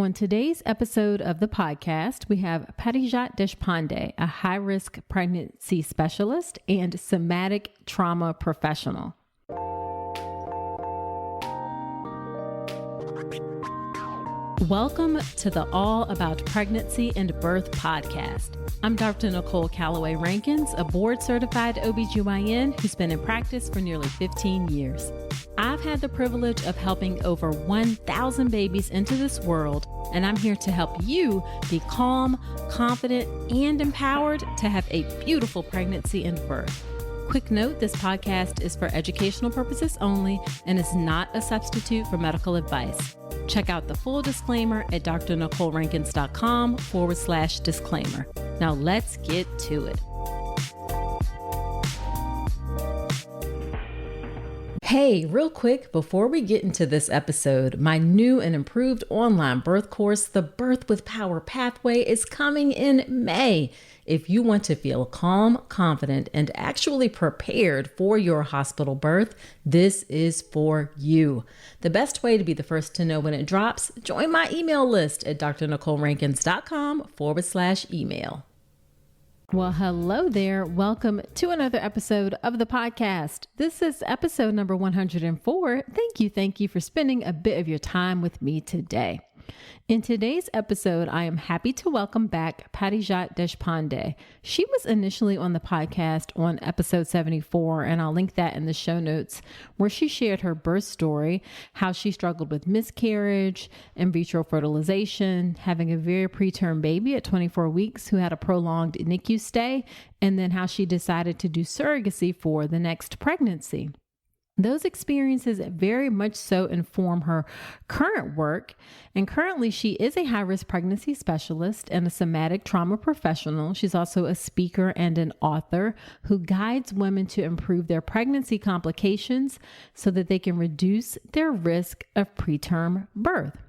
On today's episode of the podcast, we have Parijat Deshpande, a high-risk pregnancy specialist and somatic trauma professional. Welcome to the All About Pregnancy and Birth podcast. I'm Dr. Nicole Calloway Rankins, a board-certified OBGYN who's been in practice for nearly 15 years. I've had the privilege of helping over 1,000 babies into this world, and I'm here to help you be calm, confident, and empowered to have a beautiful pregnancy and birth. Quick note, this podcast is for educational purposes only and is not a substitute for medical advice. Check out the full disclaimer at drnicolerankins.com/disclaimer. Now let's get to it. Hey, real quick, before we get into this episode, my new and improved online birth course, The Birth with Power Pathway, is coming in May. If you want to feel calm, confident, and actually prepared for your hospital birth, this is for you. The best way to be the first to know when it drops, join my email list at drnicolerankins.com/email. Well, hello there. Welcome to another episode of the podcast. This is episode number 104. Thank you for spending a bit of your time with me today. In today's episode, I am happy to welcome back Parijat Deshpande. She was initially on the podcast on episode 74, and I'll link that in the show notes, where she shared her birth story, how she struggled with miscarriage, in vitro fertilization, having a very preterm baby at 24 weeks who had a prolonged NICU stay, and then how she decided to do surrogacy for the next pregnancy. Those experiences very much so inform her current work, and currently she is a high-risk pregnancy specialist and a somatic trauma professional. She's also a speaker and an author who guides women to improve their pregnancy complications so that they can reduce their risk of preterm birth.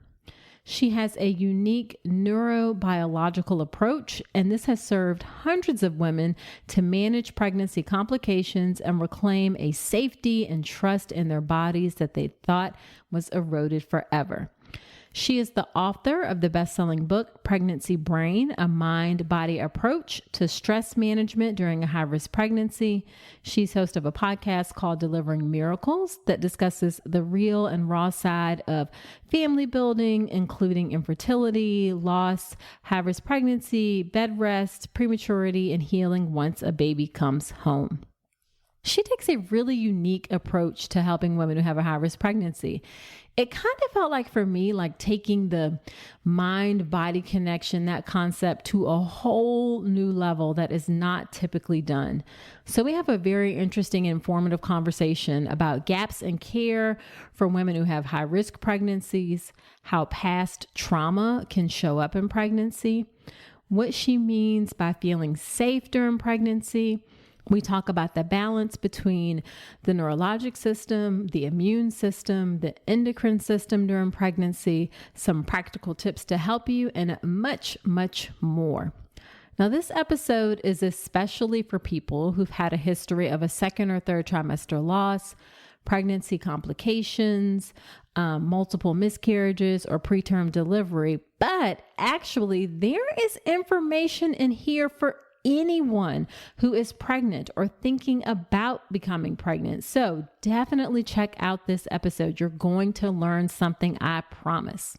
She has a unique neurobiological approach, and this has served hundreds of women to manage pregnancy complications and reclaim a safety and trust in their bodies that they thought was eroded forever. She is the author of the bestselling book, Pregnancy Brain, a mind-body approach to stress management during a high-risk pregnancy. She's host of a podcast called Delivering Miracles that discusses the real and raw side of family building, including infertility, loss, high-risk pregnancy, bed rest, prematurity, and healing once a baby comes home. She takes a really unique approach to helping women who have a high-risk pregnancy. It kind of felt like for me, like taking the mind-body connection, that concept, to a whole new level that is not typically done. So we have a very interesting and informative conversation about gaps in care for women who have high-risk pregnancies, how past trauma can show up in pregnancy, what she means by feeling safe during pregnancy. We talk about the balance between the neurologic system, the immune system, the endocrine system during pregnancy, some practical tips to help you, and much, much more. Now, this episode is especially for people who've had a history of a second or third trimester loss, pregnancy complications, multiple miscarriages, or preterm delivery. But actually, there is information in here for anyone who is pregnant or thinking about becoming pregnant. So definitely check out this episode. You're going to learn something, I promise.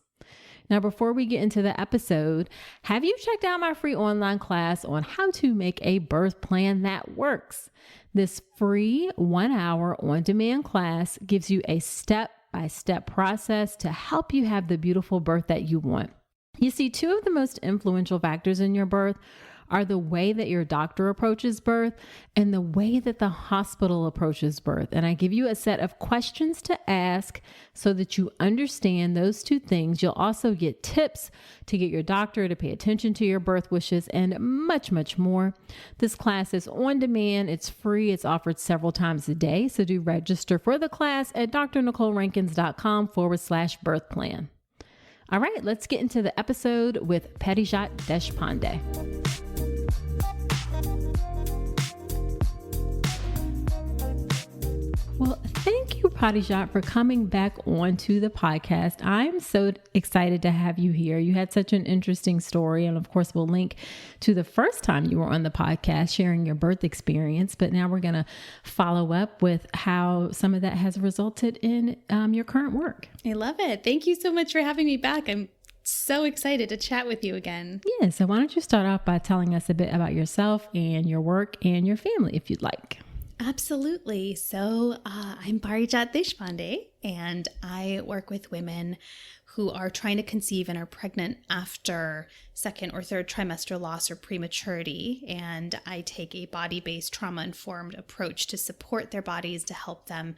Now, before we get into the episode, have you checked out my free online class on how to make a birth plan that works? This free 1-hour on-demand class gives you a step-by-step process to help you have the beautiful birth that you want. You see, two of the most influential factors in your birth are the way that your doctor approaches birth and the way that the hospital approaches birth. And I give you a set of questions to ask so that you understand those two things. You'll also get tips to get your doctor to pay attention to your birth wishes and much, much more. This class is on demand. It's free. It's offered several times a day. So do register for the class at drnicolerankins.com/birth plan. All right, let's get into the episode with Parijat Deshpande. Well, thank you, Parijat, for coming back onto the podcast. I'm so excited to have you here. You had such an interesting story. And of course, we'll link to the first time you were on the podcast sharing your birth experience. But now we're going to follow up with how some of that has resulted in your current work. I love it. Thank you so much for having me back. I'm so excited to chat with you again. Yeah. So why don't you start off by telling us a bit about yourself and your work and your family, if you'd like. Absolutely. So I'm Parijat Deshpande, and I work with women who are trying to conceive and are pregnant after second or third trimester loss or prematurity. And I take a body-based, trauma-informed approach to support their bodies to help them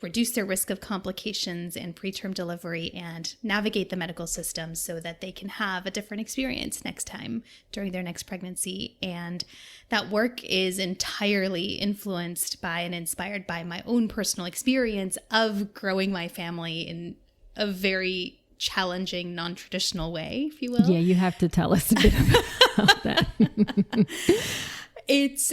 reduce their risk of complications in preterm delivery and navigate the medical system so that they can have a different experience next time during their next pregnancy. And that work is entirely influenced by and inspired by my own personal experience of growing my family in a very challenging, non-traditional way, if you will. Yeah, you have to tell us a bit about that. It's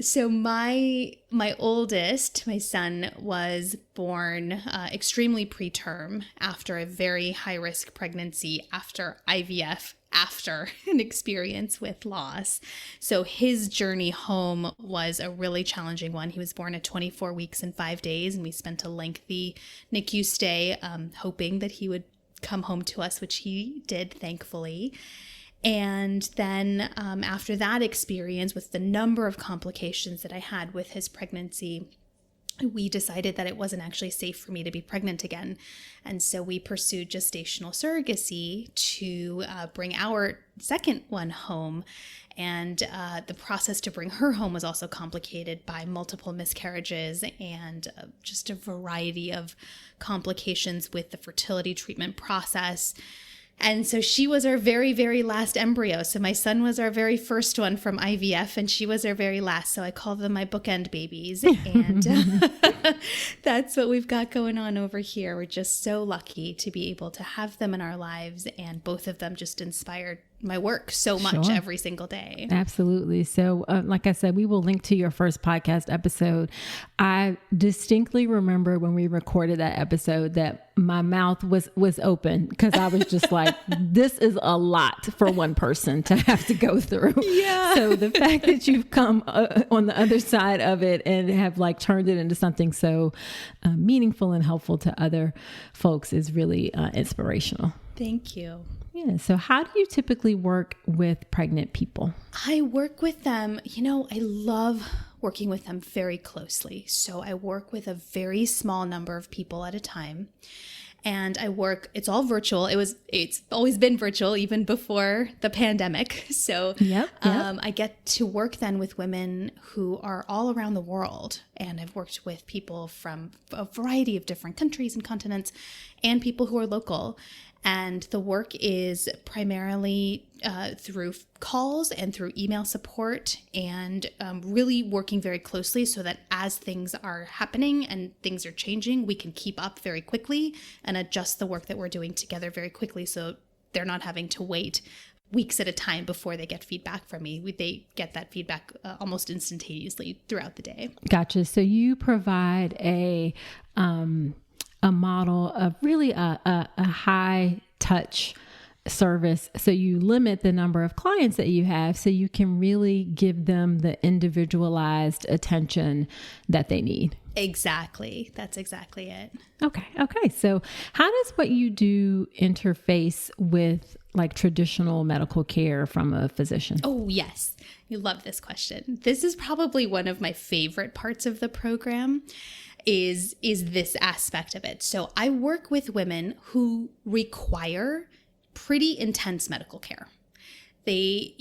so my oldest, my son, was born extremely preterm after a very high risk pregnancy, after IVF, after an experience with loss. So his journey home was a really challenging one. He was born at 24 weeks and 5 days, and we spent a lengthy NICU stay, hoping that he would come home to us, which he did, thankfully. And then after that experience, with the number of complications that I had with his pregnancy, we decided that it wasn't actually safe for me to be pregnant again. And so we pursued gestational surrogacy to bring our second one home. And the process to bring her home was also complicated by multiple miscarriages and just a variety of complications with the fertility treatment process. And so she was our very, very last embryo. So my son was our very first one from IVF, and she was our very last. So I call them my bookend babies. And that's what we've got going on over here. We're just so lucky to be able to have them in our lives. And both of them just inspired my work so much every single day. Absolutely. So like I said, we will link to your first podcast episode. I distinctly remember when we recorded that episode that my mouth was open because I was just like, this is a lot for one person to have to go through. Yeah. So the fact that you've come on the other side of it and have like turned it into something so meaningful and helpful to other folks is really inspirational. Thank you. Yeah. So how do you typically work with pregnant people? I work with them, I love working with them very closely. So I work with a very small number of people at a time. And it's all virtual. It's always been virtual, even before the pandemic. So Yep. I get to work then with women who are all around the world. And I've worked with people from a variety of different countries and continents and people who are local. And the work is primarily through calls and through email support, and really working very closely so that as things are happening and things are changing, we can keep up very quickly and adjust the work that we're doing together very quickly so they're not having to wait weeks at a time before they get feedback from me. They get that feedback almost instantaneously throughout the day. Gotcha. So you provide a model of really a high touch service. So you limit the number of clients that you have so you can really give them the individualized attention that they need. Exactly. That's exactly it. Okay. So how does what you do interface with like traditional medical care from a physician? Oh, yes. You love this question. This is probably one of my favorite parts of the program. Is this aspect of it. So I work with women who require pretty intense medical care. They,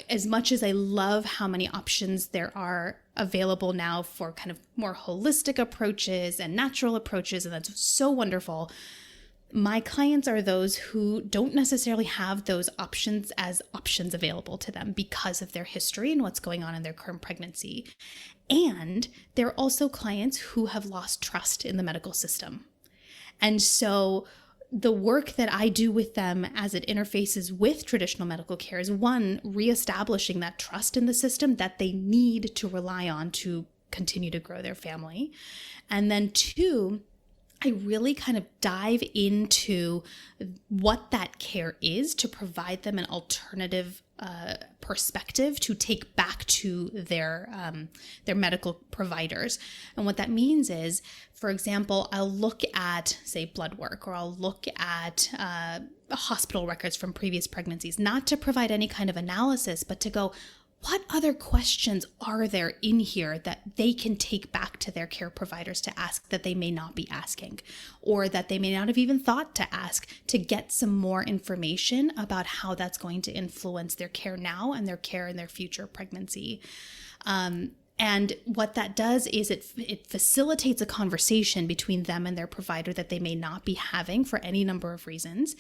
as much as I love how many options there are available now for kind of more holistic approaches and natural approaches, and that's so wonderful, my clients are those who don't necessarily have those options as options available to them because of their history and what's going on in their current pregnancy. And they're also clients who have lost trust in the medical system. And so the work that I do with them as it interfaces with traditional medical care is, one, reestablishing that trust in the system that they need to rely on to continue to grow their family. And then 2, I really kind of dive into what that care is to provide them an alternative perspective to take back to their medical providers. And what that means is, for example, I'll look at, say, blood work, or I'll look at hospital records from previous pregnancies, not to provide any kind of analysis, but to go, what other questions are there in here that they can take back to their care providers to ask that they may not be asking, or that they may not have even thought to ask, to get some more information about how that's going to influence their care now and their care in their future pregnancy. And what that does is it facilitates a conversation between them and their provider that they may not be having for any number of reasons.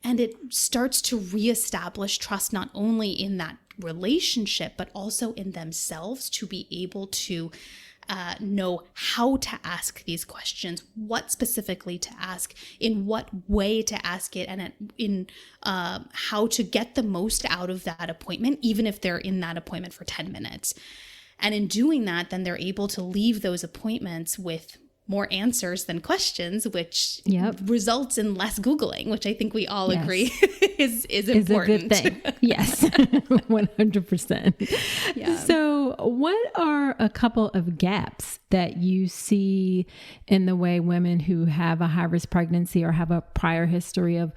And it starts to reestablish trust not only in that relationship, but also in themselves, to be able to know how to ask these questions, what specifically to ask, in what way to ask it, and in how to get the most out of that appointment, even if they're in that appointment for 10 minutes. And in doing that, then they're able to leave those appointments with more answers than questions, which results in less Googling, which I think we all agree is important. Is a good thing. Yes, 100%. Yeah. So what are a couple of gaps that you see in the way women who have a high-risk pregnancy or have a prior history of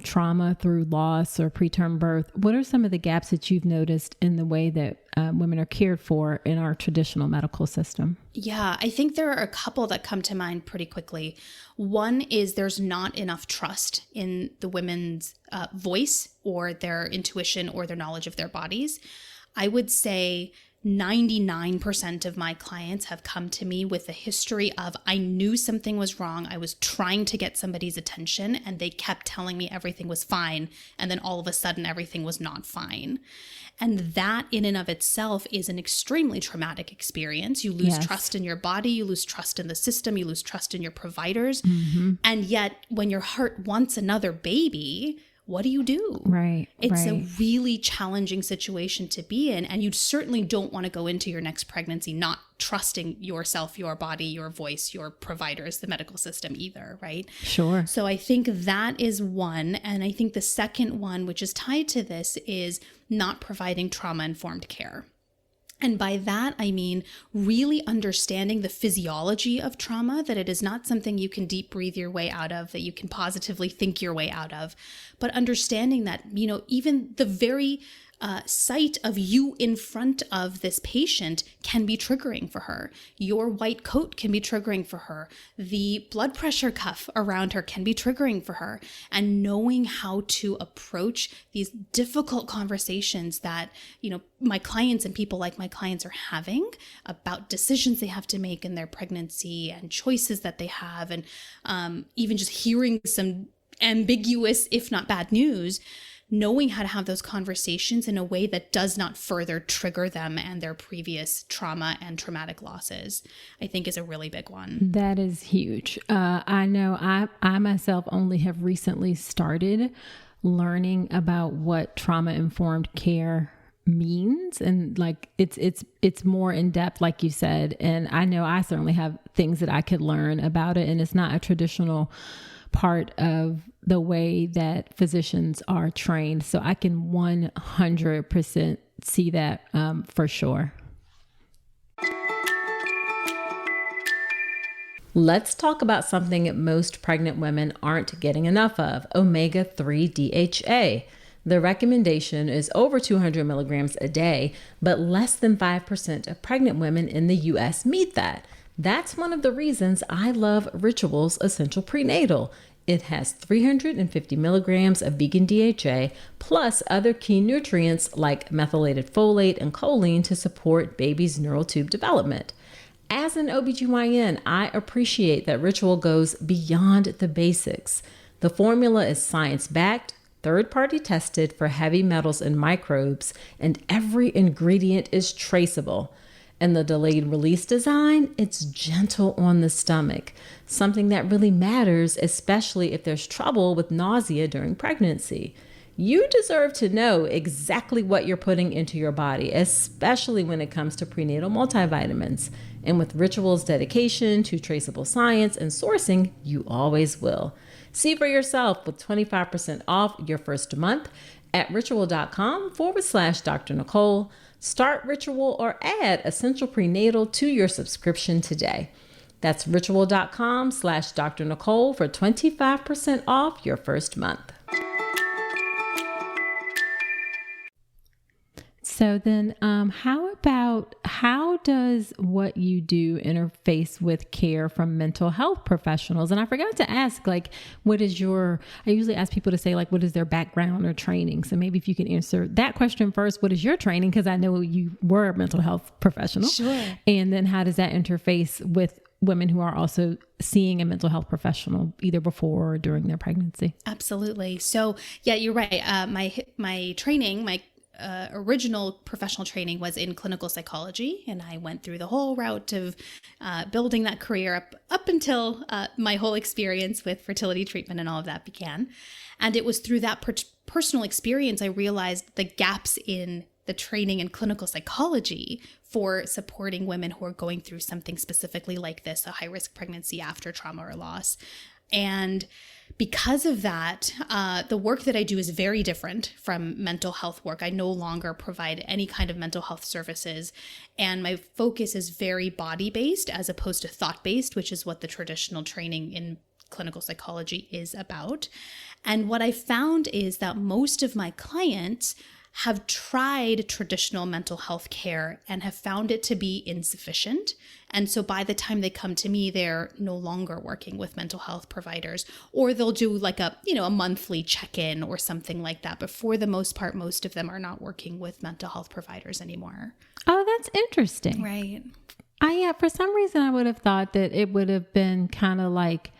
trauma through loss or preterm birth? What are some of the gaps that you've noticed in the way that women are cared for in our traditional medical system? Yeah, I think there are a couple that come to mind pretty quickly. One is there's not enough trust in the women's voice or their intuition or their knowledge of their bodies. I would say 99% of my clients have come to me with a history of, I knew something was wrong. I was trying to get somebody's attention and they kept telling me everything was fine. And then all of a sudden everything was not fine. And that in and of itself is an extremely traumatic experience. You lose trust in your body, you lose trust in the system, you lose trust in your providers. Mm-hmm. And yet when your heart wants another baby, what do you do? Right. It's a really challenging situation to be in. And you certainly don't want to go into your next pregnancy not trusting yourself, your body, your voice, your providers, the medical system either, right? Sure. So I think that is one. And I think the second one, which is tied to this, is not providing trauma-informed care. And by that, I mean really understanding the physiology of trauma, that it is not something you can deep breathe your way out of, that you can positively think your way out of, but understanding that, you know, even the very sight of you in front of this patient can be triggering for her. Your white coat can be triggering for her. The blood pressure cuff around her can be triggering for her. And knowing how to approach these difficult conversations that, you know, my clients and people like my clients are having about decisions they have to make in their pregnancy and choices that they have, and even just hearing some ambiguous, if not bad news, knowing how to have those conversations in a way that does not further trigger them and their previous trauma and traumatic losses, I think is a really big one. That is huge. I know I myself only have recently started learning about what trauma-informed care means, and like it's more in depth, like you said. And I know I certainly have things that I could learn about it, and it's not a traditional part of the way that physicians are trained. So I can 100% see that for sure. Let's talk about something most pregnant women aren't getting enough of: omega-3 DHA. The recommendation is over 200 milligrams a day, but less than 5% of pregnant women in the US meet that. That's one of the reasons I love Ritual's Essential Prenatal. It has 350 milligrams of vegan DHA plus other key nutrients like methylated folate and choline to support baby's neural tube development. As an OBGYN, I appreciate that Ritual goes beyond the basics. The formula is science-backed, third-party tested for heavy metals and microbes, and every ingredient is traceable. And the delayed release design, it's gentle on the stomach, something that really matters, especially if there's trouble with nausea during pregnancy. You deserve to know exactly what you're putting into your body, especially when it comes to prenatal multivitamins. And with Ritual's dedication to traceable science and sourcing, you always will. See for yourself with 25% off your first month at ritual.com/Dr. Nicole. Start Ritual or add Essential Prenatal to your subscription today. That's ritual.com/Dr. Nicole for 25% off your first month. So then how does what you do interface with care from mental health professionals? And I forgot to ask, I usually ask people to say, what is their background or training? So maybe if you can answer that question first, what is your training? Because I know you were a mental health professional. Sure. And then how does that interface with women who are also seeing a mental health professional either before or during their pregnancy? Absolutely. So yeah, you're right. My training, original professional training was in clinical psychology, and I went through the whole route of building that career up until my whole experience with fertility treatment and all of that began. And it was through that personal experience I realized the gaps in the training in clinical psychology for supporting women who are going through something specifically like this, a high-risk pregnancy after trauma or loss. And because of that, the work that I do is very different from mental health work. I no longer provide any kind of mental health services, and my focus is very body-based as opposed to thought-based, which is what the traditional training in clinical psychology is about. And what I found is that most of my clients have tried traditional mental health care and have found it to be insufficient. And so by the time they come to me, they're no longer working with mental health providers, or they'll do a monthly check-in or something like that. But for the most part, most of them are not working with mental health providers anymore. Oh, that's interesting. Right. For some reason, I would have thought that it would have been kind of like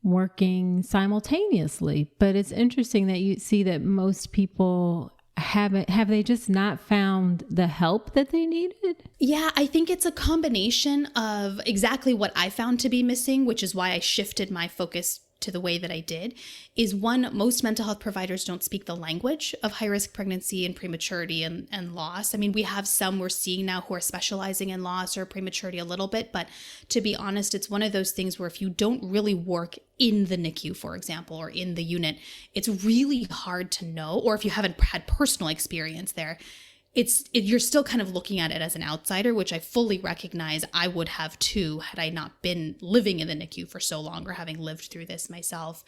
working simultaneously, but it's interesting that you see that most people have they just not found the help that they needed? Yeah, I think it's a combination of exactly what I found to be missing, which is why I shifted my focus to the way that I did, is one, most mental health providers don't speak the language of high-risk pregnancy and prematurity and loss. I mean, we have some we're seeing now who are specializing in loss or prematurity a little bit, but to be honest, it's one of those things where if you don't really work in the NICU, for example, or in the unit, it's really hard to know, or if you haven't had personal experience there, you're still kind of looking at it as an outsider, which I fully recognize I would have too had I not been living in the NICU for so long or having lived through this myself.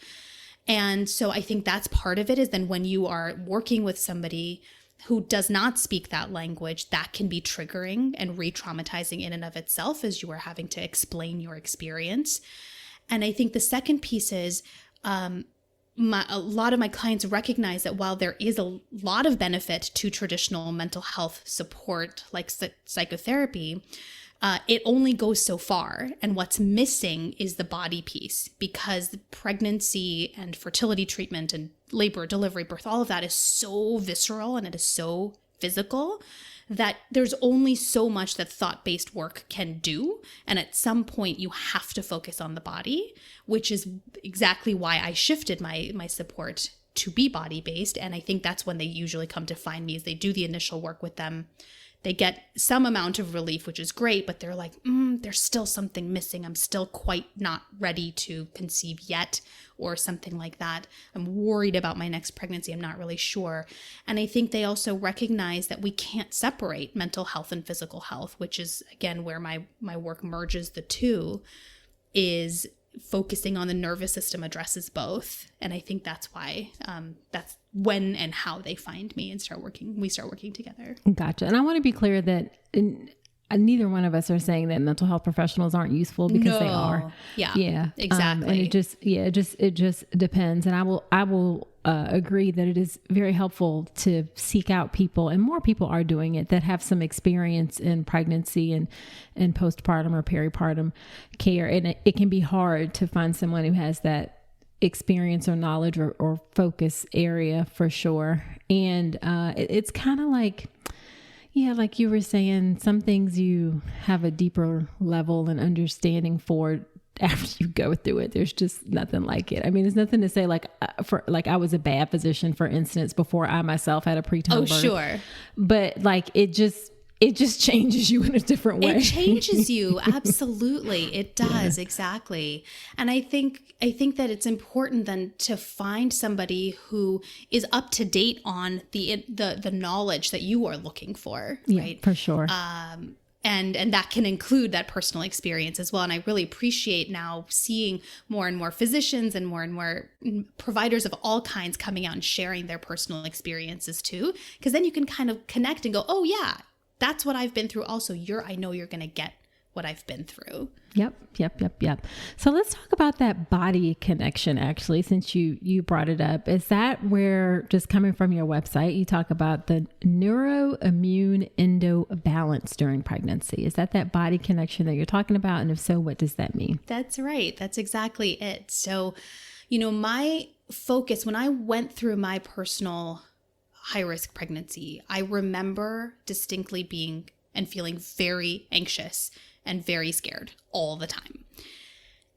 And so I think that's part of it, is then when you are working with somebody who does not speak that language, that can be triggering and re-traumatizing in and of itself as you are having to explain your experience. And I think the second piece is a lot of my clients recognize that while there is a lot of benefit to traditional mental health support like psychotherapy, it only goes so far. And what's missing is the body piece, because pregnancy and fertility treatment and labor, delivery, birth, all of that is so visceral and it is so physical that there's only so much that thought-based work can do. And at some point you have to focus on the body, which is exactly why I shifted my support to be body-based. And I think that's when they usually come to find me, is they do the initial work with them. They get some amount of relief, which is great, but they're like, there's still something missing. I'm still quite not ready to conceive yet, or something like that. I'm worried about my next pregnancy. I'm not really sure. And I think they also recognize that we can't separate mental health and physical health, which is, again, where my work merges the two, is focusing on the nervous system addresses both. And I think that's why that's when and how they find me and we start working together. Gotcha. And I want to be clear that neither one of us are saying that mental health professionals aren't useful, because they are. Yeah, exactly. And it just depends. And I will agree that it is very helpful to seek out people, and more people are doing it, that have some experience in pregnancy and postpartum or peripartum care. And it can be hard to find someone who has that experience or knowledge or focus area, for sure. And it's kind of like, like you were saying, some things you have a deeper level and understanding for after you go through it, there's just nothing like it. I mean, there's nothing to say I was a bad physician, for instance, before I myself had a preterm birth. Sure. But like, it just changes you in a different way. It changes you. Absolutely. It does. Yeah. Exactly. And I think that it's important then to find somebody who is up to date on the knowledge that you are looking for. Yeah, right? For sure. And that can include that personal experience as well. And I really appreciate now seeing more and more physicians and more providers of all kinds coming out and sharing their personal experiences too, because then you can kind of connect and go, oh yeah, that's what I've been through. Also, I know you're going to get what I've been through. Yep. So let's talk about that body connection, actually, since you brought it up. Is that where, just coming from your website, you talk about the neuroimmune endo balance during pregnancy? Is that body connection that you're talking about? And if so, what does that mean? That's right. That's exactly it. So, my focus when I went through my personal high-risk pregnancy, I remember distinctly being and feeling very anxious and very scared all the time.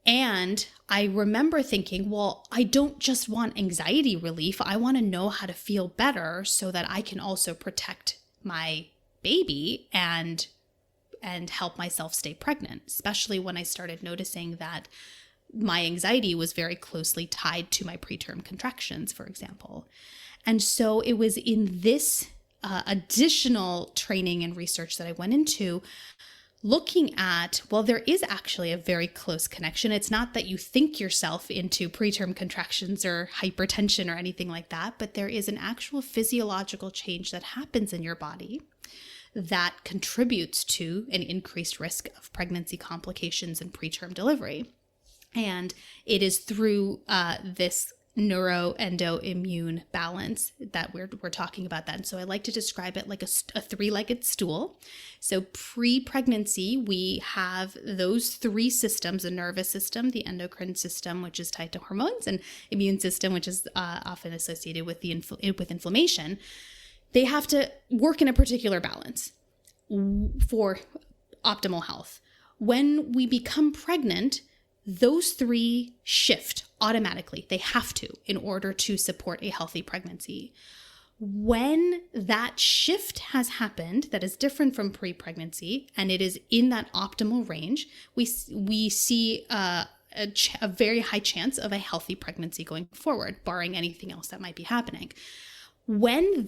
And I remember thinking, well, I don't just want anxiety relief. I want to know how to feel better so that I can also protect my baby and help myself stay pregnant, especially when I started noticing that my anxiety was very closely tied to my preterm contractions, for example. And so it was in this additional training and research that I went into, looking at, well, there is actually a very close connection. It's not that you think yourself into preterm contractions or hypertension or anything like that, but there is an actual physiological change that happens in your body that contributes to an increased risk of pregnancy complications and preterm delivery. And it is through this neuroendoimmune balance that we're talking about that. And so I like to describe it like a three-legged stool. So pre-pregnancy, we have those three systems: the nervous system, the endocrine system, which is tied to hormones, and immune system, which is often associated with with inflammation. They have to work in a particular balance for optimal health. When we become pregnant, those three shift automatically. They have to, in order to support a healthy pregnancy. When that shift has happened, that is different from pre-pregnancy, and it is in that optimal range, we see a very high chance of a healthy pregnancy going forward, barring anything else that might be happening. When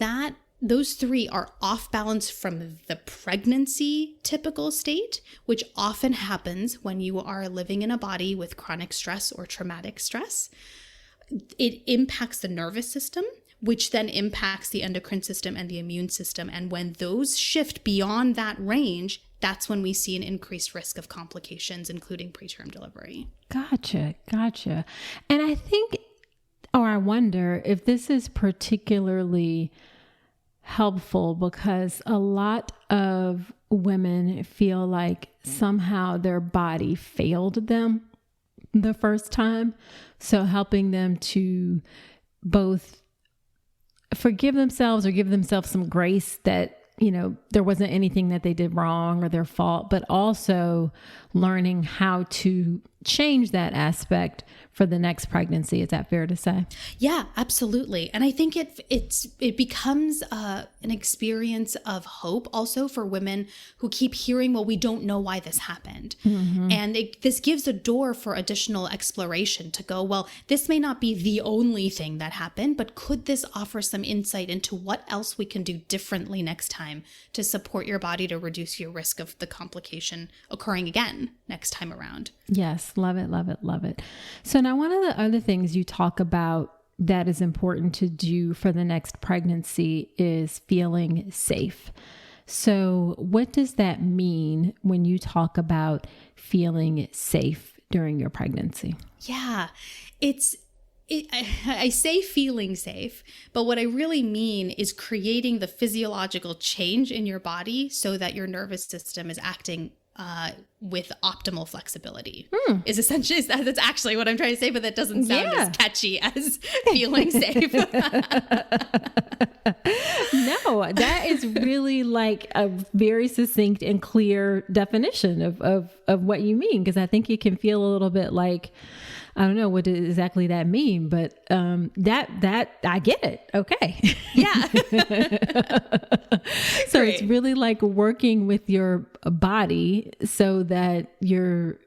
those three are off balance from the pregnancy typical state, which often happens when you are living in a body with chronic stress or traumatic stress, it impacts the nervous system, which then impacts the endocrine system and the immune system. And when those shift beyond that range, that's when we see an increased risk of complications, including preterm delivery. Gotcha. And I think, or I wonder if this is particularly helpful because a lot of women feel like somehow their body failed them the first time. So helping them to both forgive themselves or give themselves some grace that, there wasn't anything that they did wrong or their fault, but also learning how to change that aspect for the next pregnancy. Is that fair to say? Yeah, absolutely. And I think it becomes an experience of hope also for women who keep hearing, well, we don't know why this happened. Mm-hmm. And this gives a door for additional exploration to go, well, this may not be the only thing that happened, but could this offer some insight into what else we can do differently next time to support your body to reduce your risk of the complication occurring again next time around? Yes. Love it. So now one of the other things you talk about that is important to do for the next pregnancy is feeling safe. So what does that mean when you talk about feeling safe during your pregnancy? Yeah, I say feeling safe, but what I really mean is creating the physiological change in your body so that your nervous system is acting with optimal flexibility. Is essentially, that's actually what I'm trying to say, but that doesn't sound as catchy as feeling safe. No, wow. That is really like a very succinct and clear definition of what you mean. Because I think it can feel a little bit like, I don't know what does exactly that mean, but that I get it. Okay. Yeah. So Great. It's really like working with your body so that you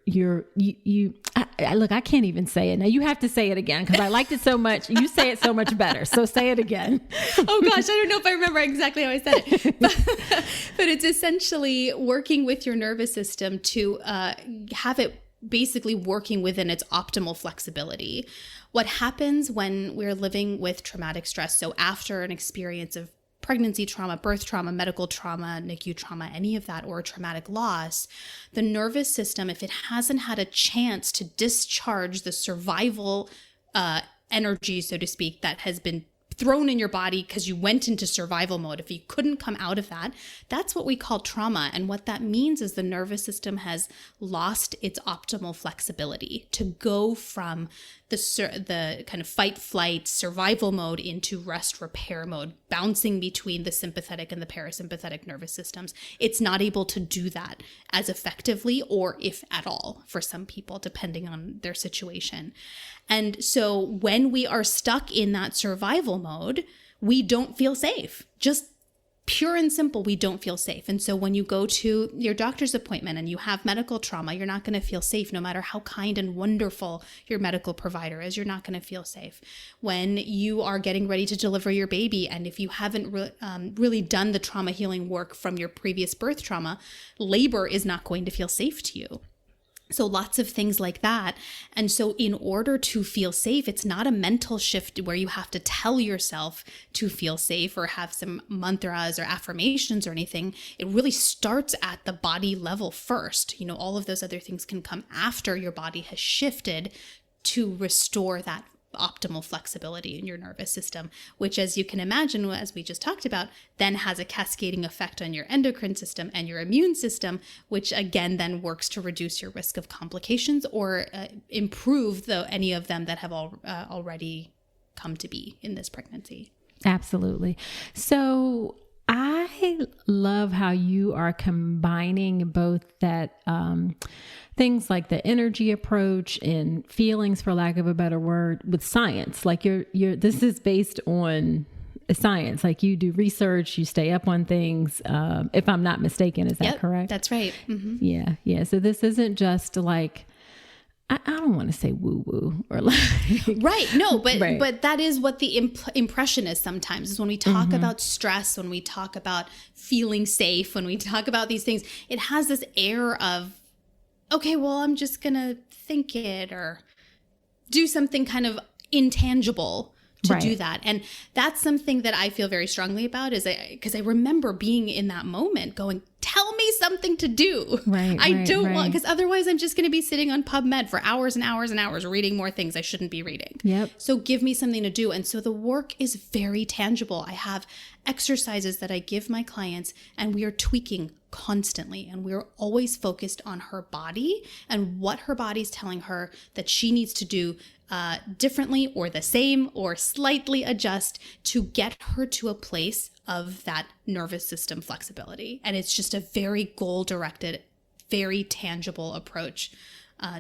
look, I can't even say it. Now you have to say it again because I liked it so much. You say it so much better. So say it again. Oh gosh, I don't know if I remember exactly how I said it, but it's essentially working with your nervous system to have it basically working within its optimal flexibility. What happens when we're living with traumatic stress, so after an experience of pregnancy trauma, birth trauma, medical trauma, NICU trauma, any of that, or a traumatic loss, the nervous system, if it hasn't had a chance to discharge the survival energy, so to speak, that has been thrown in your body because you went into survival mode. If you couldn't come out of that, that's what we call trauma. And what that means is the nervous system has lost its optimal flexibility to go from the kind of fight, flight, survival mode into rest, repair mode, bouncing between the sympathetic and the parasympathetic nervous systems. It's not able to do that as effectively, or if at all, for some people, depending on their situation. And so when we are stuck in that survival mode, we don't feel safe. Just pure and simple, we don't feel safe. And so when you go to your doctor's appointment and you have medical trauma, you're not going to feel safe. No matter how kind and wonderful your medical provider is, you're not going to feel safe. When you are getting ready to deliver your baby, and if you haven't really done the trauma healing work from your previous birth trauma, labor is not going to feel safe to you. So lots of things like that. And so in order to feel safe, it's not a mental shift where you have to tell yourself to feel safe or have some mantras or affirmations or anything. It really starts at the body level first. All of those other things can come after your body has shifted to restore that optimal flexibility in your nervous system, which, as you can imagine, as we just talked about, then has a cascading effect on your endocrine system and your immune system, which again then works to reduce your risk of complications or improve any of them that have already come to be in this pregnancy. Absolutely. So I love how you are combining both that things like the energy approach and feelings, for lack of a better word, with science. Like this is based on science. Like you do research, you stay up on things. If I'm not mistaken, is that correct? That's right. Mm-hmm. Yeah. So this isn't just like, I don't want to say woo-woo or like right. No, but that is what the impression is sometimes, is when we talk about stress, when we talk about feeling safe, when we talk about these things, it has this air of, okay, well, I'm just going to think it or do something kind of intangible to do that. And that's something that I feel very strongly about, is because I remember being in that moment going, tell me something to do. I don't want, because otherwise I'm just going to be sitting on PubMed for hours and hours and hours reading more things I shouldn't be reading. Yep. So give me something to do. And so the work is very tangible. I have exercises that I give my clients, and we are tweaking constantly. And we're always focused on her body and what her body's telling her that she needs to do differently or the same or slightly adjust to get her to a place of that nervous system flexibility. And it's just a very goal-directed, very tangible approach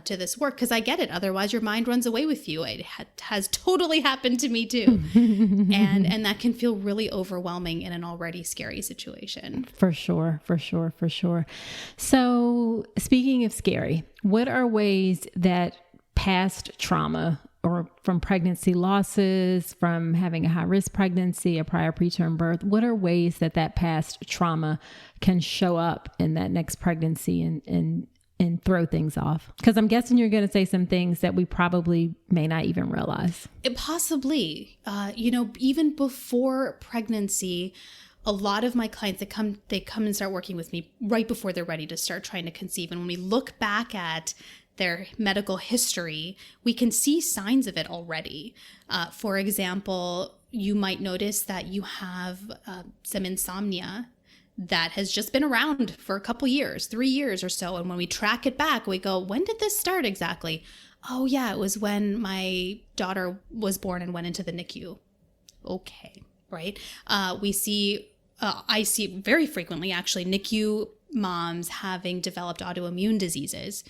to this work, because I get it. Otherwise, your mind runs away with you. It has totally happened to me too. and that can feel really overwhelming in an already scary situation. For sure. So speaking of scary, what are ways that past trauma, or from pregnancy losses, from having a high-risk pregnancy, a prior preterm birth, what are ways that past trauma can show up in that next pregnancy and throw things off? Because I'm guessing you're going to say some things that we probably may not even realize. Possibly. Even before pregnancy, a lot of my clients, they come and start working with me right before they're ready to start trying to conceive. And when we look back at their medical history, we can see signs of it already. For example, you might notice that you have some insomnia that has just been around for a couple years, 3 years or so. And when we track it back, we go, when did this start exactly? Oh yeah, it was when my daughter was born and went into the NICU. Okay, right? We see I see very frequently, actually, NICU moms having developed autoimmune diseases.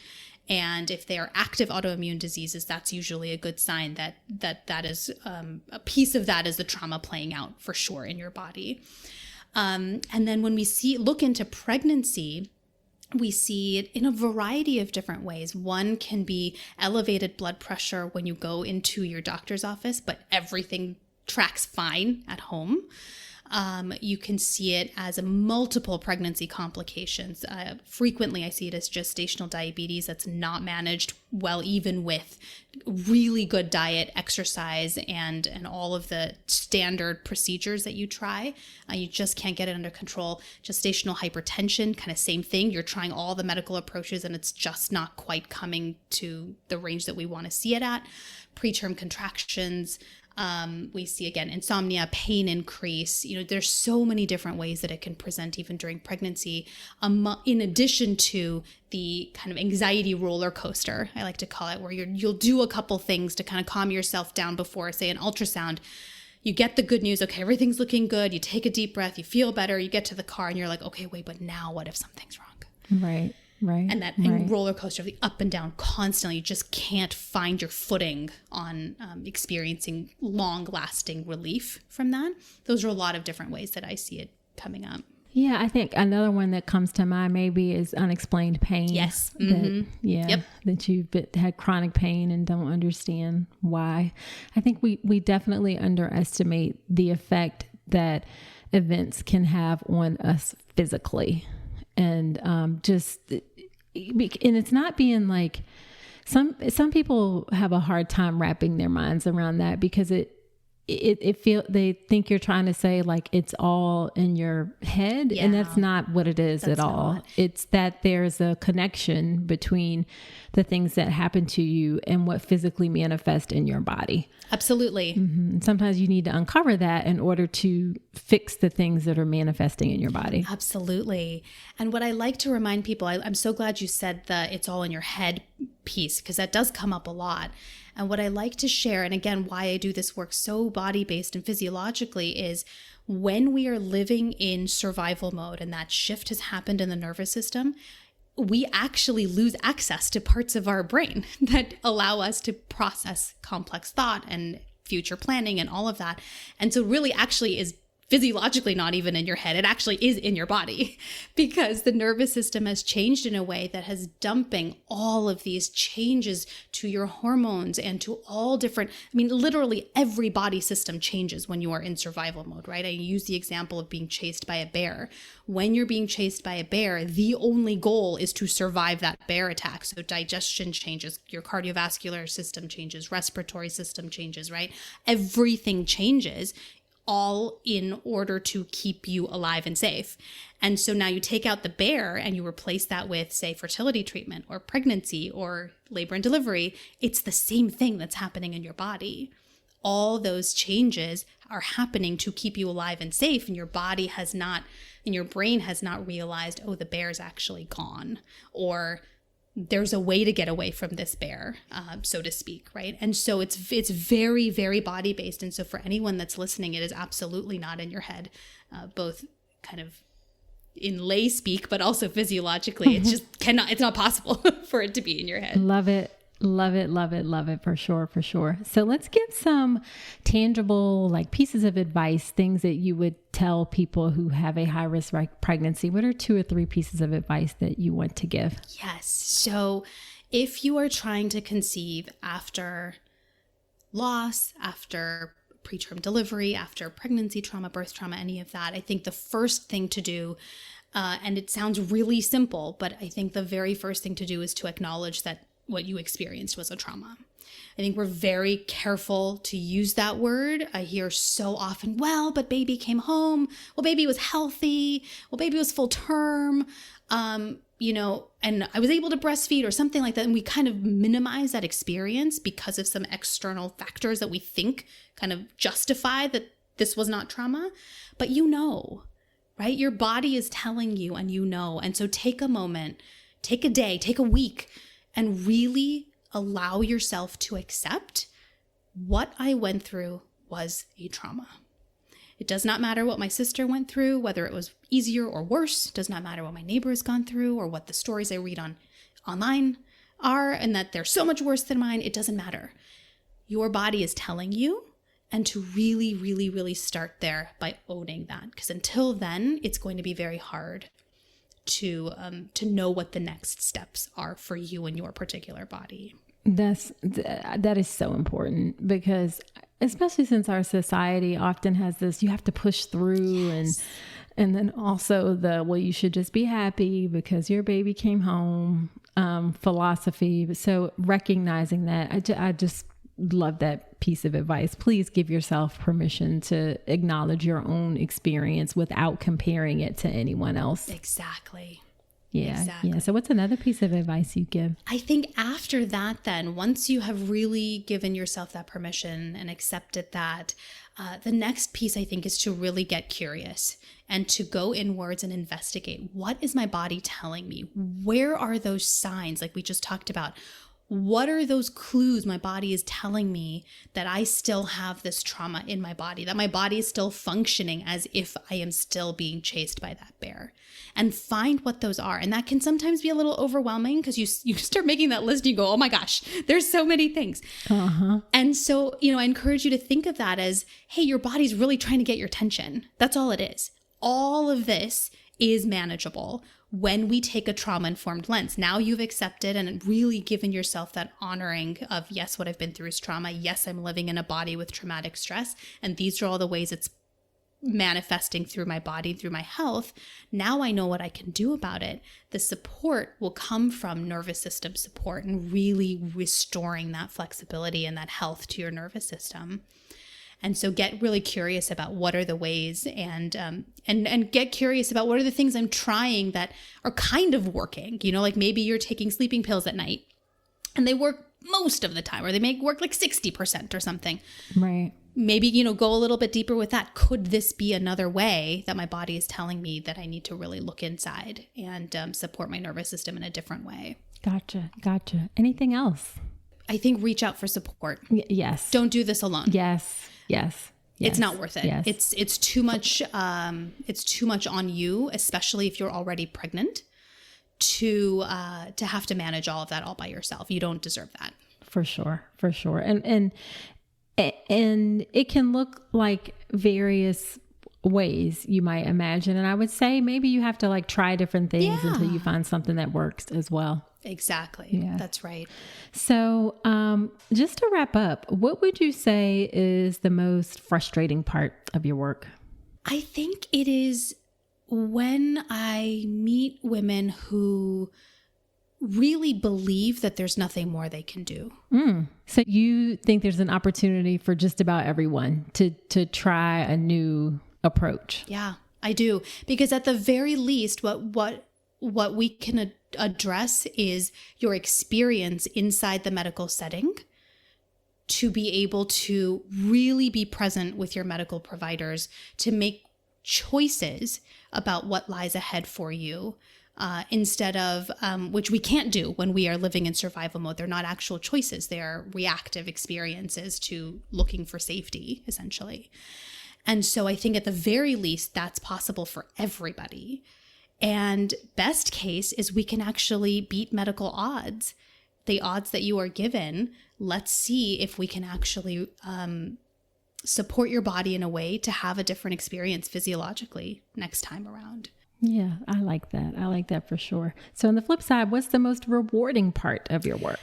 And if they are active autoimmune diseases, that's usually a good sign that is a piece of that is the trauma playing out for sure in your body. And then when we look into pregnancy, we see it in a variety of different ways. One can be elevated blood pressure when you go into your doctor's office, but everything tracks fine at home. You can see it as multiple pregnancy complications. Frequently, I see it as gestational diabetes that's not managed well, even with really good diet, exercise, and all of the standard procedures that you try. You just can't get it under control. Gestational hypertension, kind of same thing. You're trying all the medical approaches and it's just not quite coming to the range that we want to see it at. Preterm contractions. We see, again, insomnia, pain increase. There's so many different ways that it can present even during pregnancy, in addition to the kind of anxiety roller coaster, I like to call it, where you'll do a couple things to kind of calm yourself down before, say, an ultrasound. You get the good news, okay, everything's looking good. You take a deep breath, you feel better, you get to the car and you're like, okay, wait, but now what if something's wrong? Right. Right. And that roller coaster of the up and down constantly, you just can't find your footing on experiencing long-lasting relief from that. Those are a lot of different ways that I see it coming up. Yeah, I think another one that comes to mind maybe is unexplained pain. Yes. That you've had chronic pain and don't understand why. I think we definitely underestimate the effect that events can have on us physically. And and it's not being like, some people have a hard time wrapping their minds around that, because they think you're trying to say like it's all in your head, and that's not what it is at all. It's that there's a connection between the things that happen to you and what physically manifest in your body. Absolutely. Mm-hmm. Sometimes you need to uncover that in order to fix the things that are manifesting in your body. Absolutely. And what I like to remind people, I'm so glad you said that it's all in your head piece, because that does come up a lot. And what I like to share, and again, why I do this work so body-based and physiologically, is when we are living in survival mode and that shift has happened in the nervous system, we actually lose access to parts of our brain that allow us to process complex thought and future planning and all of that. And so really actually is physiologically not even in your head. It actually is in your body, because the nervous system has changed in a way that has dumping all of these changes to your hormones and to all different, literally every body system changes when you are in survival mode, right? I use the example of being chased by a bear. When you're being chased by a bear, the only goal is to survive that bear attack. So digestion changes, your cardiovascular system changes, respiratory system changes, right? Everything changes, all in order to keep you alive and safe. And so now you take out the bear and you replace that with, say, fertility treatment or pregnancy or labor and delivery. It's the same thing that's happening in your body. All those changes are happening to keep you alive and safe, and your body has not, and your brain has not realized, oh, the bear's actually gone, or there's a way to get away from this bear, so to speak, right? And so it's very, very body-based. And so for anyone that's listening, it is absolutely not in your head, both kind of in lay speak, but also physiologically. It's just it's not possible for it to be in your head. Love it. Love it, love it, love it, for sure, for sure. So let's give some tangible pieces of advice, things that you would tell people who have a high risk pregnancy. What are 2 or 3 pieces of advice that you want to give? Yes. So if you are trying to conceive after loss, after preterm delivery, after pregnancy trauma, birth trauma, any of that, I think the first thing to do, and it sounds really simple, but I think the very first thing to do is to acknowledge that what you experienced was a trauma. I think we're very careful to use that word. I hear so often, well, but baby came home. Well, baby was healthy. Well, baby was full term. And I was able to breastfeed or something like that. And we kind of minimize that experience because of some external factors that we think kind of justify that this was not trauma. But right? Your body is telling you, and And so take a moment, take a day, take a week, and really allow yourself to accept what I went through was a trauma. It does not matter what my sister went through, whether it was easier or worse. It does not matter what my neighbor has gone through or what the stories I read online are, and that they're so much worse than mine. It doesn't matter. Your body is telling you, and to really, really, really start there by owning that. Because until then, it's going to be very hard to know what the next steps are for you and your particular body. That is so important, because especially since our society often has this, you have to push through. Yes. And then also you should just be happy because your baby came home philosophy. So recognizing that, I just love that piece of advice. Please give yourself permission to acknowledge your own experience without comparing it to anyone else. Exactly. Yeah. Exactly. Yeah. So what's another piece of advice you give? I think after that, then once you have really given yourself that permission and accepted that, the next piece I think is to really get curious and to go inwards and investigate. What is my body telling me? Where are those signs like we just talked about? What are those clues my body is telling me that I still have this trauma in my body, that my body is still functioning as if I am still being chased by that bear? And find what those are. And that can sometimes be a little overwhelming because you start making that list and you go, oh my gosh, there's so many things. Uh-huh. And so, I encourage you to think of that as, hey, your body's really trying to get your attention. That's all it is. All of this is manageable when we take a trauma-informed lens. Now you've accepted and really given yourself that honoring of, yes, what I've been through is trauma. Yes, I'm living in a body with traumatic stress. And these are all the ways it's manifesting through my body, through my health. Now I know what I can do about it. The support will come from nervous system support and really restoring that flexibility and that health to your nervous system. And so get really curious about what are the ways and get curious about what are the things I'm trying that are kind of working. Like maybe you're taking sleeping pills at night and they work most of the time, or they may work like 60% or something. Right. Maybe, go a little bit deeper with that. Could this be another way that my body is telling me that I need to really look inside and support my nervous system in a different way? Gotcha. Anything else? I think reach out for support. Yes. Don't do this alone. Yes. It's not worth it. Yes. It's too much. It's too much on you, especially if you're already pregnant, to have to manage all of that all by yourself. You don't deserve that. For sure. And it can look like various ways you might imagine. And I would say maybe you have to try different things until you find something that works as well. Exactly. Yeah. That's right. So just to wrap up, what would you say is the most frustrating part of your work? I think it is when I meet women who really believe that there's nothing more they can do. So you think there's an opportunity for just about everyone to try a new approach? Yeah, I do. Because at the very least, what we can address is your experience inside the medical setting, to be able to really be present with your medical providers, to make choices about what lies ahead for you. Instead of, which we can't do when we are living in survival mode. They're not actual choices. They are reactive experiences to looking for safety, essentially. And so I think at the very least, that's possible for everybody. And best case is we can actually beat medical odds. The odds that you are given, let's see if we can actually support your body in a way to have a different experience physiologically next time around. Yeah, I like that. I like that for sure. So on the flip side, what's the most rewarding part of your work?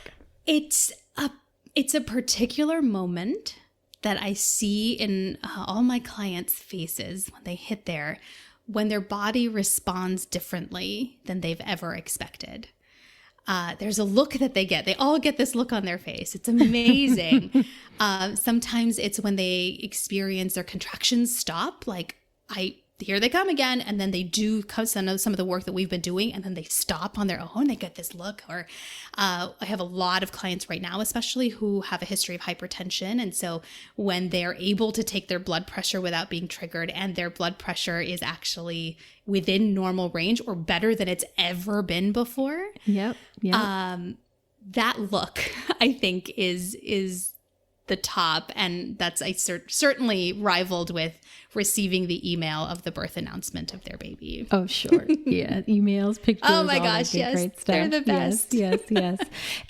It's a particular moment that I see in all my clients' faces when they hit there, when their body responds differently than they've ever expected. There's a look that they get. They all get this look on their face. It's amazing. Sometimes it's when they experience their contractions stop, here they come again, and then they do some of the work that we've been doing, and then they stop on their own. They get this look. Or I have a lot of clients right now, especially who have a history of hypertension. And so when they're able to take their blood pressure without being triggered, and their blood pressure is actually within normal range or better than it's ever been before. Yep. That look, I think, is the top, and that's certainly rivaled with receiving the email of the birth announcement of their baby. Oh, sure. Yeah. Emails, pictures. Oh my gosh. Yes. Great stuff. They're the best. Yes.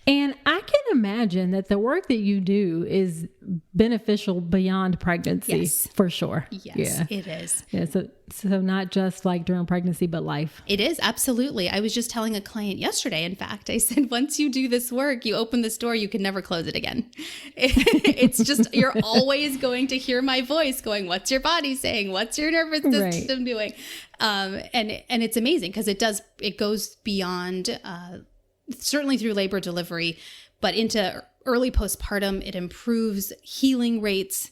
And I can imagine that the work that you do is beneficial beyond pregnancy. Yes. For sure. Yes, it is. Yeah. So not just like during pregnancy, but life. It is. Absolutely. I was just telling a client yesterday, in fact, I said, once you do this work, you open this door, you can never close it again. It's just, you're always going to hear my voice going, what's your body saying? What's your nervous system doing? And it's amazing because it goes beyond, certainly through labor delivery, but into early postpartum. It improves healing rates,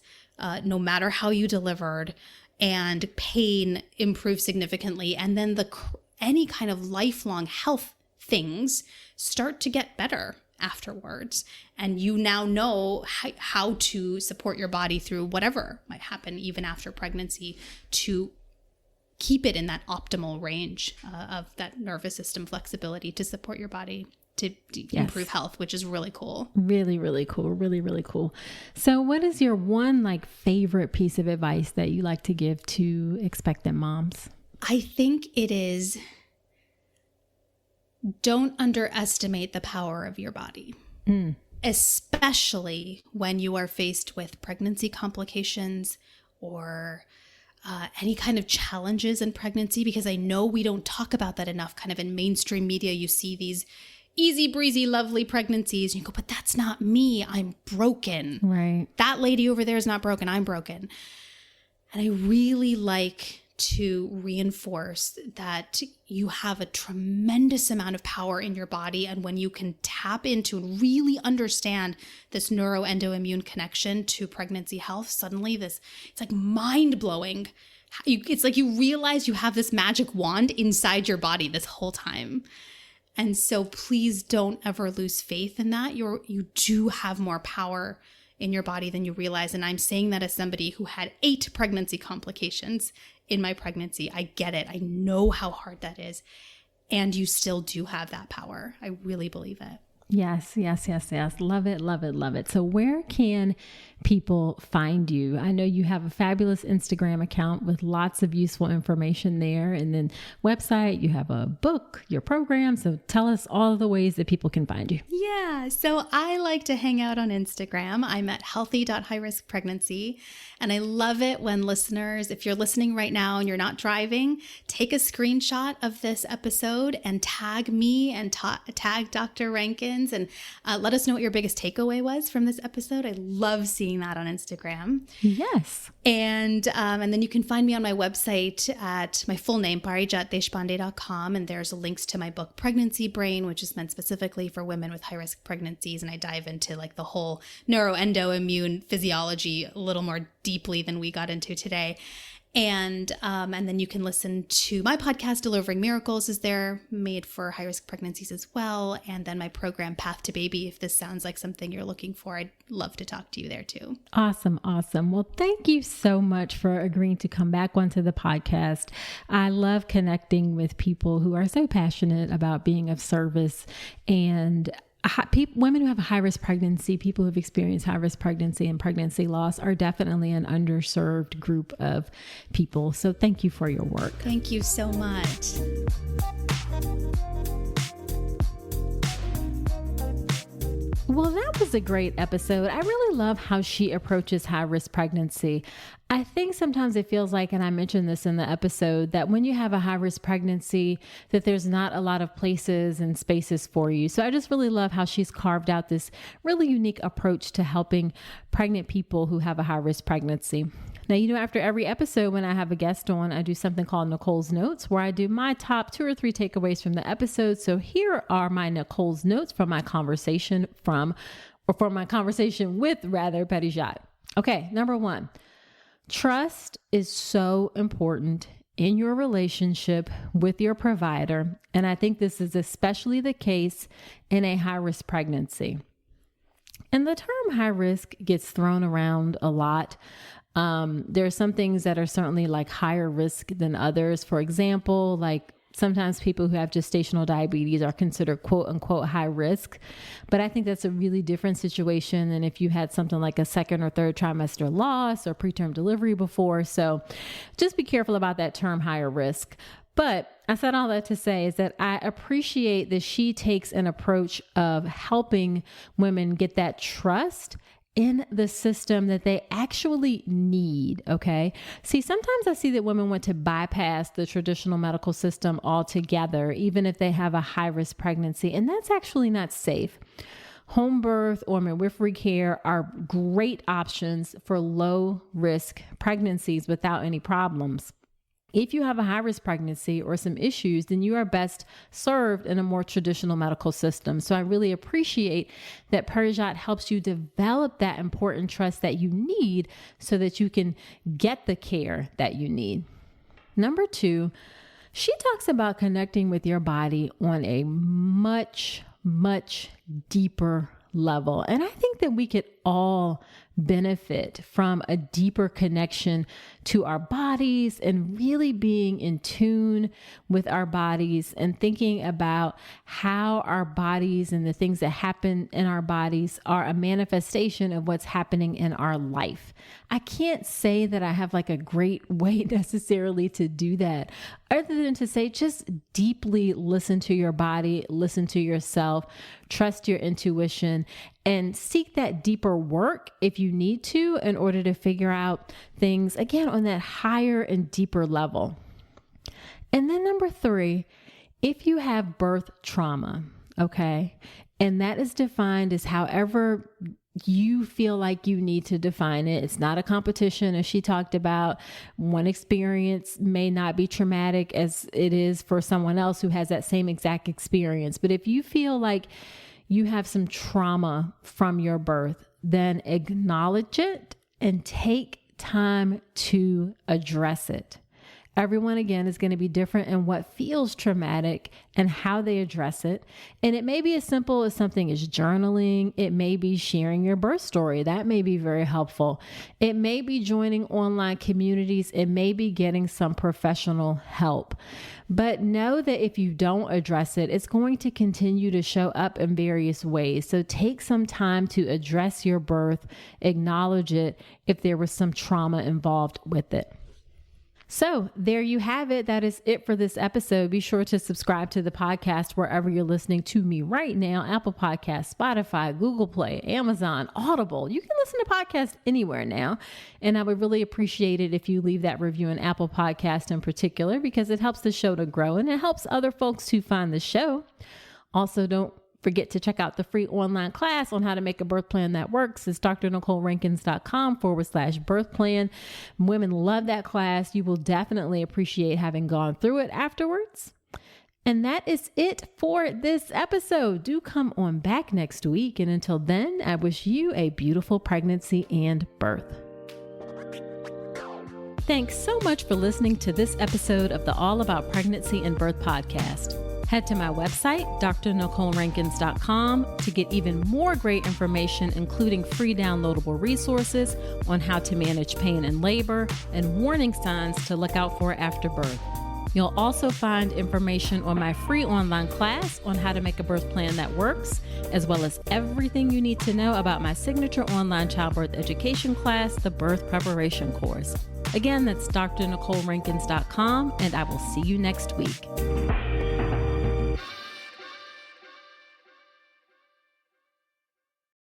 no matter how you delivered, and pain improves significantly. And then any kind of lifelong health things start to get better afterwards. And you now know how to support your body through whatever might happen, even after pregnancy, to keep it in that optimal range of that nervous system flexibility to support your body to improve health, which is really cool. Really, really cool. Really, really cool. So what is your one favorite piece of advice that you like to give to expectant moms? I think it is, don't underestimate the power of your body, especially when you are faced with pregnancy complications or any kind of challenges in pregnancy, because I know we don't talk about that enough. Kind of in mainstream media, you see these easy breezy, lovely pregnancies and you go, but that's not me. I'm broken. Right. That lady over there is not broken. I'm broken. And I really like to reinforce that you have a tremendous amount of power in your body. And when you can tap into and really understand this neuroendoimmune connection to pregnancy health, suddenly it's like mind blowing. It's like you realize you have this magic wand inside your body this whole time. And so please don't ever lose faith in that. You do have more power in your body than you realize. And I'm saying that as somebody who had 8 pregnancy complications in my pregnancy. I get it. I know how hard that is. And you still do have that power. I really believe it. Yes. Love it. So where can people find you? I know you have a fabulous Instagram account with lots of useful information there, and then website, you have a book, your program. So tell us all the ways that people can find you. Yeah. So I like to hang out on Instagram. I'm at healthy.highriskpregnancy. And I love it when listeners, if you're listening right now and you're not driving, take a screenshot of this episode and tag me and tag Dr. Rankins and let us know what your biggest takeaway was from this episode. I love seeing that on Instagram. Yes. And then you can find me on my website at my full name, parijatdeshpande.com. And there's links to my book, Pregnancy Brain, which is meant specifically for women with high-risk pregnancies. And I dive into the whole neuroendoimmune physiology a little more deeply than we got into today. And then you can listen to my podcast, Delivering Miracles, is there, made for high-risk pregnancies as well. And then my program, Path to Baby, if this sounds like something you're looking for, I'd love to talk to you there too. Awesome. Well, thank you so much for agreeing to come back onto the podcast. I love connecting with people who are so passionate about being of service, and women who have a high-risk pregnancy, people who've experienced high-risk pregnancy and pregnancy loss are definitely an underserved group of people. So thank you for your work. Thank you so much. Well, that was a great episode. I really love how she approaches high-risk pregnancy. I think sometimes it feels like, and I mentioned this in the episode, that when you have a high-risk pregnancy, that there's not a lot of places and spaces for you. So I just really love how she's carved out this really unique approach to helping pregnant people who have a high-risk pregnancy. Now, after every episode, when I have a guest on, I do something called Nicole's Notes, where I do my top 2 or 3 takeaways from the episode. So here are my Nicole's Notes from my conversation with Parijat. Okay, number 1, trust is so important in your relationship with your provider. And I think this is especially the case in a high-risk pregnancy. And the term high risk gets thrown around a lot. There are some things that are certainly higher risk than others. For example, Sometimes people who have gestational diabetes are considered quote unquote high risk, but I think that's a really different situation than if you had something like a second or third trimester loss or preterm delivery before. So just be careful about that term higher risk. But I said all that to say is that I appreciate that she takes an approach of helping women get that trust in the system that they actually need. Okay. See, sometimes I see that women want to bypass the traditional medical system altogether, even if they have a high risk pregnancy. And that's actually not safe. Home birth or midwifery care are great options for low risk pregnancies without any problems. If you have a high-risk pregnancy or some issues, then you are best served in a more traditional medical system. So I really appreciate that Parijat helps you develop that important trust that you need so that you can get the care that you need. Number 2, she talks about connecting with your body on a much, much deeper level. And I think that we could all benefit from a deeper connection to our bodies and really being in tune with our bodies and thinking about how our bodies and the things that happen in our bodies are a manifestation of what's happening in our life. I can't say that I have like a great way necessarily to do that, other than to say just deeply listen to your body, listen to yourself, trust your intuition, and seek that deeper work if you need to in order to figure out things, again, on that higher and deeper level. And then number 3, if you have birth trauma, okay, and that is defined as however you feel like you need to define it. It's not a competition, as she talked about. One experience may not be traumatic as it is for someone else who has that same exact experience. But if you feel like you have some trauma from your birth, then acknowledge it and take time to address it. Everyone, again, is going to be different in what feels traumatic and how they address it. And it may be as simple as something as journaling. It may be sharing your birth story. That may be very helpful. It may be joining online communities. It may be getting some professional help. But know that if you don't address it, it's going to continue to show up in various ways. So take some time to address your birth, acknowledge it if there was some trauma involved with it. So there you have it. That is it for this episode. Be sure to subscribe to the podcast wherever you're listening to me right now. Apple Podcasts, Spotify, Google Play, Amazon, Audible. You can listen to podcasts anywhere now. And I would really appreciate it if you leave that review in Apple Podcast in particular, because it helps the show to grow and it helps other folks to find the show. Also, don't forget to check out the free online class on how to make a birth plan that works. It's drnicolerankins.com/birth plan. Women love that class. You will definitely appreciate having gone through it afterwards. And that is it for this episode. Do come on back next week. And until then, I wish you a beautiful pregnancy and birth. Thanks so much for listening to this episode of the All About Pregnancy and Birth podcast. Head to my website, drnicolerankins.com, to get even more great information, including free downloadable resources on how to manage pain and labor and warning signs to look out for after birth. You'll also find information on my free online class on how to make a birth plan that works, as well as everything you need to know about my signature online childbirth education class, the Birth Preparation Course. Again, that's drnicolerankins.com, and I will see you next week.